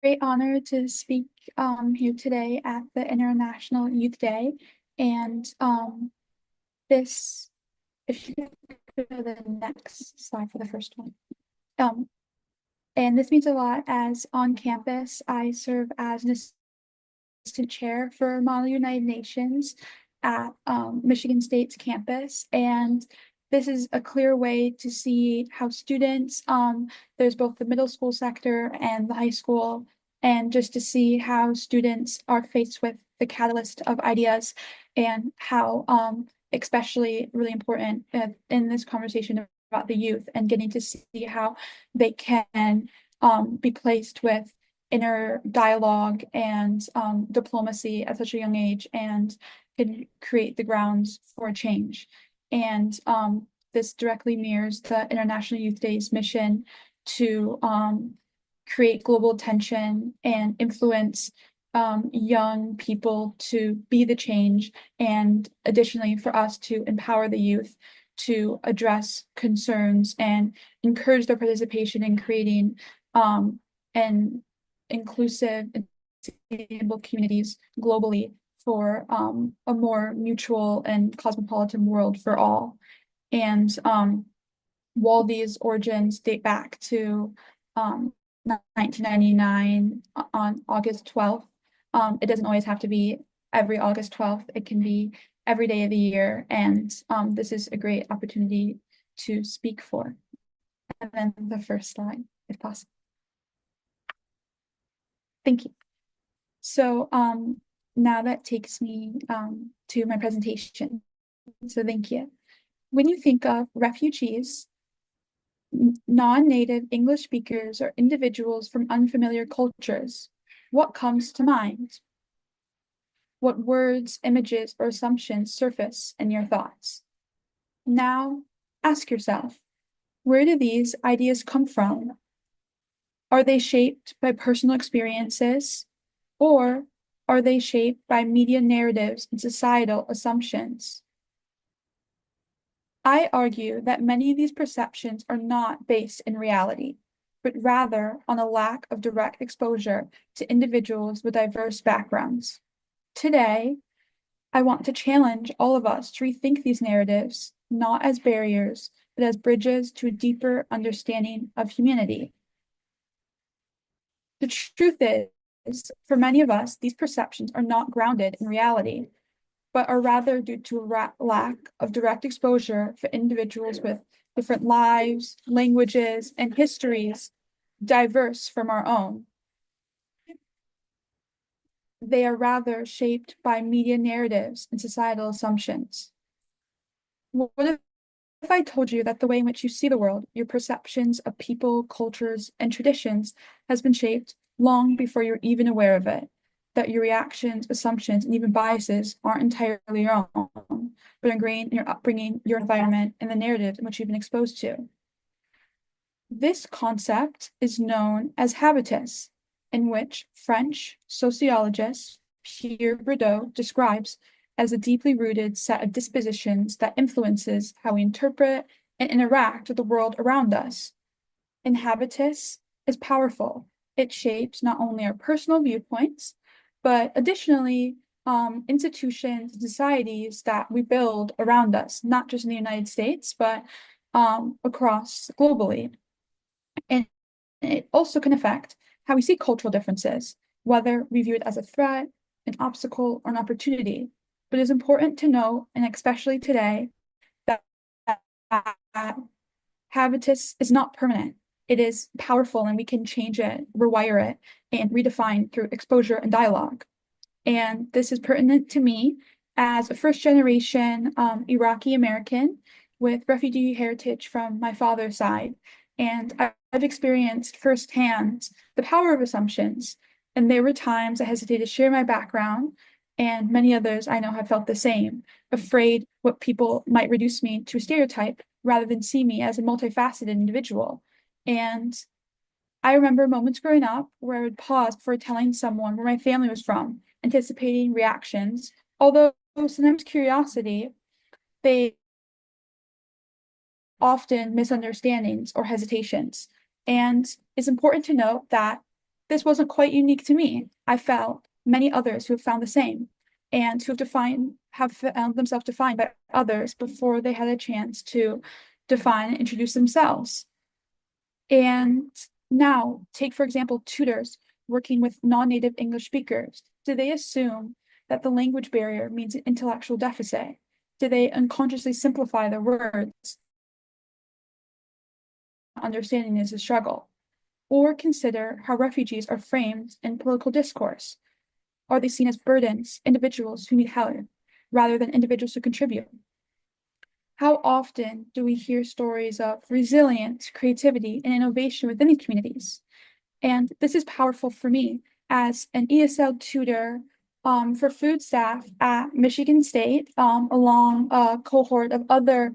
Great honor to speak here today at the International Youth Day. And this, if you could go to the next slide for the first one. Um, and this means a lot as on campus, I serve as an assistant chair for Model United Nations at Michigan State's campus. And this is a clear way to see how students, there's both the middle school sector and the high school, and just to see how students are faced with the catalyst of ideas and how, especially really important in this conversation about the youth and getting to see how they can be placed with inner dialogue and diplomacy at such a young age and can create the grounds for change. And this directly mirrors the International Youth Day's mission to create global attention and influence young people to be the change, and additionally for us to empower the youth to address concerns and encourage their participation in creating an inclusive and sustainable communities globally for a more mutual and cosmopolitan world for all. And while these origins date back to 1999 on August 12th, it doesn't always have to be every August 12th. It can be every day of the year. And this is a great opportunity to speak for. And then the first slide, if possible. Thank you. So now that takes me to my presentation. So thank you. When you think of refugees, non-native English speakers, or individuals from unfamiliar cultures, what comes to mind? What words, images, or assumptions surface in your thoughts? Now, ask yourself, where do these ideas come from? Are they shaped by personal experiences, or are they shaped by media narratives and societal assumptions? I argue that many of these perceptions are not based in reality, but rather on a lack of direct exposure to individuals with diverse backgrounds. Today, I want to challenge all of us to rethink these narratives, not as barriers, but as bridges to a deeper understanding of humanity. The truth is, for many of us, these perceptions are not grounded in reality, but are rather due to a lack of direct exposure for individuals with different lives, languages, and histories diverse from our own. They are rather shaped by media narratives and societal assumptions. What if I told you that the way in which you see the world, your perceptions of people, cultures, and traditions has been shaped long before you're even aware of it? That your reactions, assumptions, and even biases aren't entirely your own, but ingrained in your upbringing, your environment, and the narratives in which you've been exposed to. This concept is known as habitus, in which French sociologist Pierre Bourdieu describes as a deeply rooted set of dispositions that influences how we interpret and interact with the world around us. And habitus is powerful. It shapes not only our personal viewpoints, but additionally, institutions and societies that we build around us, not just in the United States, but across globally. And it also can affect how we see cultural differences, whether we view it as a threat, an obstacle, or an opportunity. But it's important to know, and especially today, that habitus is not permanent. It is powerful, and we can change it, rewire it, and redefine through exposure and dialogue. And this is pertinent to me as a first-generation Iraqi American with refugee heritage from my father's side. And I've experienced firsthand the power of assumptions. And there were times I hesitated to share my background, and many others I know have felt the same, afraid what people might reduce me to a stereotype rather than see me as a multifaceted individual. And I remember moments growing up where I would pause before telling someone where my family was from, anticipating reactions, although sometimes curiosity, they often misunderstandings or hesitations. And it's important to note that this wasn't quite unique to me. I felt many others who have found the same and who have found themselves defined by others before they had a chance to define and introduce themselves. And now, take for example, tutors working with non-native English speakers. Do they assume that the language barrier means an intellectual deficit? Do they unconsciously simplify their words? Understanding is a struggle. Or consider how refugees are framed in political discourse. Are they seen as burdens, individuals who need help, rather than individuals who contribute? How often do we hear stories of resilience, creativity, and innovation within these communities? And this is powerful for me as an ESL tutor for food staff at Michigan State, along a cohort of other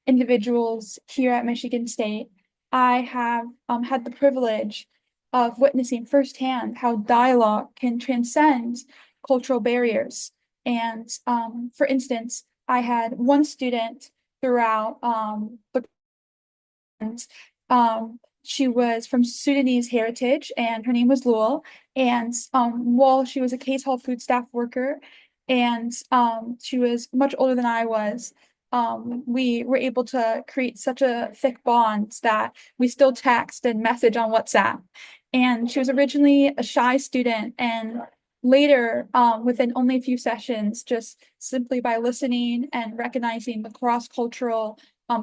individuals here at Michigan State. I have had the privilege of witnessing firsthand how dialogue can transcend cultural barriers. And for instance, I had one student throughout the she was from Sudanese heritage, and her name was Lul. And while she was a Case Hall food staff worker, and she was much older than I was, we were able to create such a thick bond that we still text and message on WhatsApp. And she was originally a shy student, and later, within only a few sessions, just simply by listening and recognizing the cross-cultural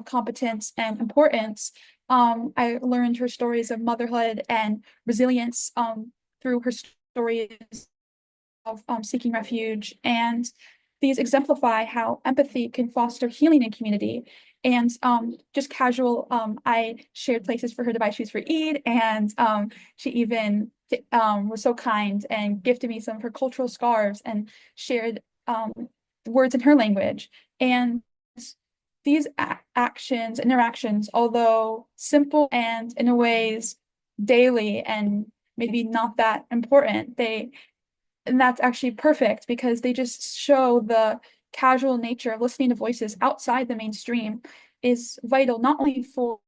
competence and importance, I learned her stories of motherhood and resilience through her stories of seeking refuge. And these exemplify how empathy can foster healing in community. And just casual, I shared places for her to buy shoes for Eid, and she even was so kind and gifted me some of her cultural scarves and shared words in her language. And these actions, interactions, although simple and in a ways daily and maybe not that important, and that's actually perfect because they just show the casual nature of listening to voices outside the mainstream is vital, not only for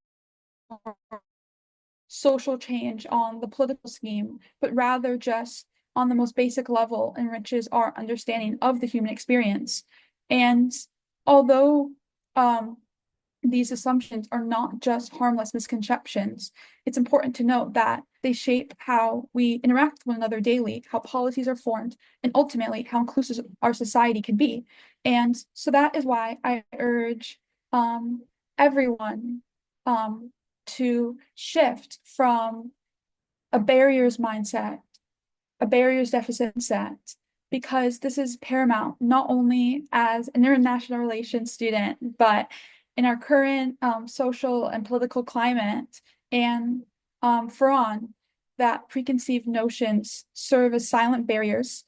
social change on the political scheme, but rather just on the most basic level enriches our understanding of the human experience. And although these assumptions are not just harmless misconceptions, it's important to note that they shape how we interact with one another daily, how policies are formed, and ultimately how inclusive our society can be. And so that is why I urge everyone to shift from a barriers mindset, a barriers deficit set, because this is paramount, not only as an international relations student, but in our current social and political climate. And for on, that preconceived notions serve as silent barriers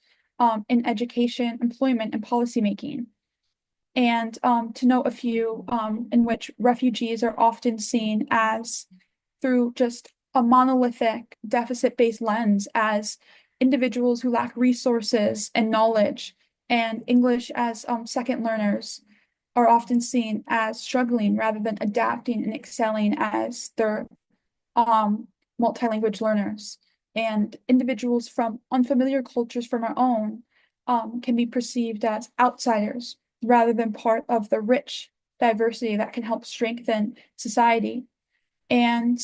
in education, employment, and policymaking. And to note a few in which refugees are often seen as through just a monolithic deficit-based lens as individuals who lack resources and knowledge, and English as second learners are often seen as struggling rather than adapting and excelling as their multilanguage learners. And individuals from unfamiliar cultures from our own can be perceived as outsiders rather than part of the rich diversity that can help strengthen society. And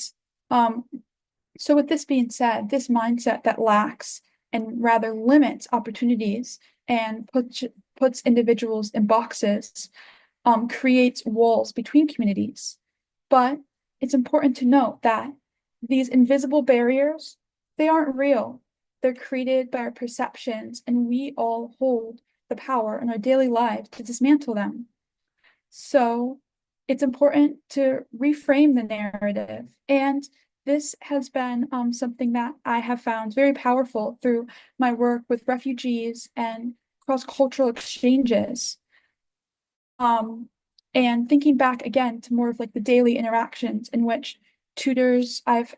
so with this being said, this mindset that lacks and rather limits opportunities and puts individuals in boxes creates walls between communities. But it's important to note that these invisible barriers, they aren't real. They're created by our perceptions, and we all hold the power in our daily lives to dismantle them. So it's important to reframe the narrative. And this has been something that I have found very powerful through my work with refugees and cross-cultural exchanges. And thinking back again to more of like the daily interactions in which tutors I've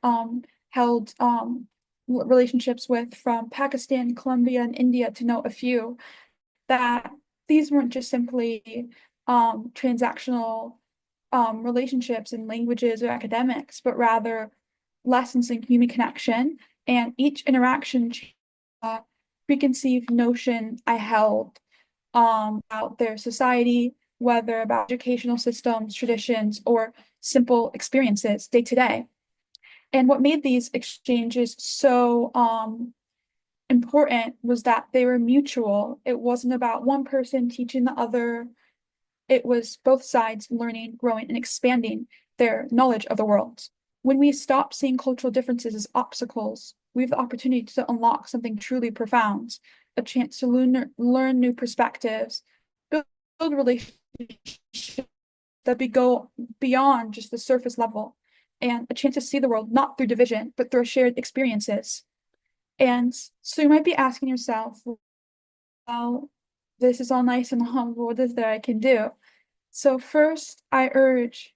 held relationships with from Pakistan, Colombia, and India, to note a few, that these weren't just simply transactional relationships in languages or academics, but rather lessons in human connection and each interaction a preconceived notion I held about their society, whether about educational systems, traditions, or simple experiences day to day. And what made these exchanges so important was that they were mutual. It wasn't about one person teaching the other. It was both sides learning, growing, and expanding their knowledge of the world. When we stop seeing cultural differences as obstacles, we have the opportunity to unlock something truly profound, a chance to learn new perspectives, build relationships that go beyond just the surface level, and a chance to see the world not through division, but through shared experiences. And so you might be asking yourself, well, this is all nice and humble. What is there I can do? So first, I urge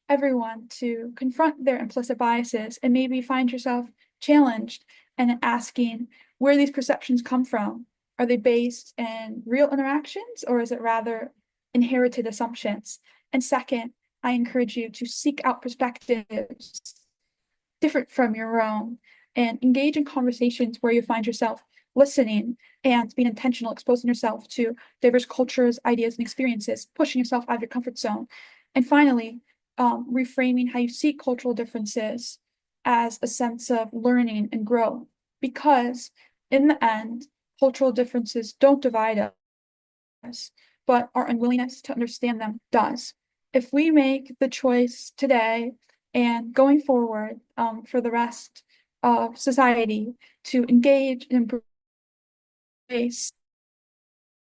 everyone to confront their implicit biases and maybe find yourself challenged and asking where these perceptions come from. Are they based in real interactions, or is it rather inherited assumptions? And second, I encourage you to seek out perspectives different from your own and engage in conversations where you find yourself listening and being intentional, exposing yourself to diverse cultures, ideas, and experiences, pushing yourself out of your comfort zone. And finally, reframing how you see cultural differences as a sense of learning and growth. Because in the end, cultural differences don't divide us, but our unwillingness to understand them does. If we make the choice today and going forward for the rest of society to engage and embrace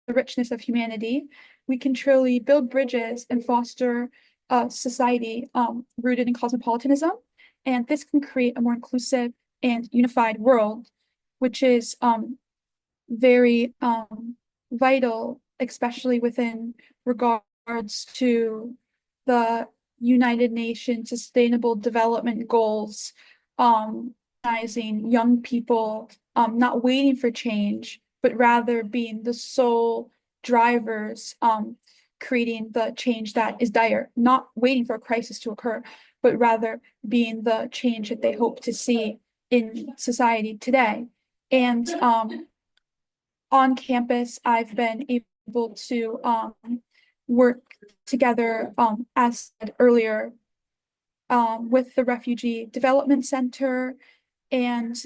the richness of humanity, we can truly build bridges and foster a society rooted in cosmopolitanism. And this can create a more inclusive and unified world, which is very vital, especially within regards to the United Nations Sustainable Development Goals, recognizing young people not waiting for change, but rather being the sole drivers, creating the change that is dire, not waiting for a crisis to occur, but rather being the change that they hope to see in society today. And on campus, I've been able to work together, as said earlier, with the Refugee Development Center and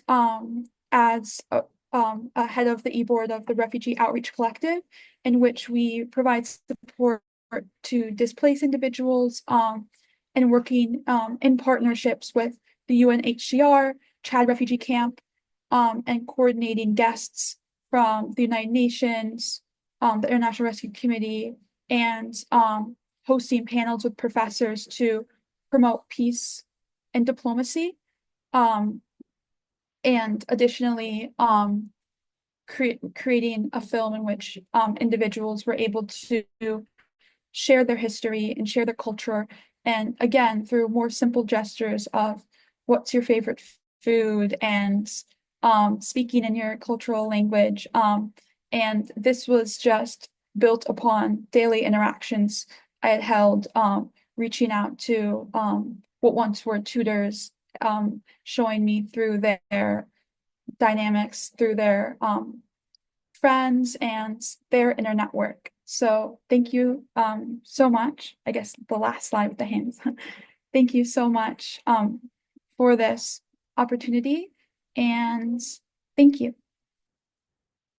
as a head of the e-board of the Refugee Outreach Collective, in which we provide support to displaced individuals and working in partnerships with the UNHCR, Chad Refugee Camp, and coordinating guests from the United Nations, the International Rescue Committee, and hosting panels with professors to promote peace and diplomacy. And additionally, creating a film in which individuals were able to share their history and share their culture. And again, through more simple gestures of what's your favorite food and speaking in your cultural language. And this was just built upon daily interactions I had held, reaching out to what once were tutors, showing me through their dynamics, through their friends and their inner network. So thank you so much. I guess the last slide with the hands. Thank you so much for this opportunity, and thank you.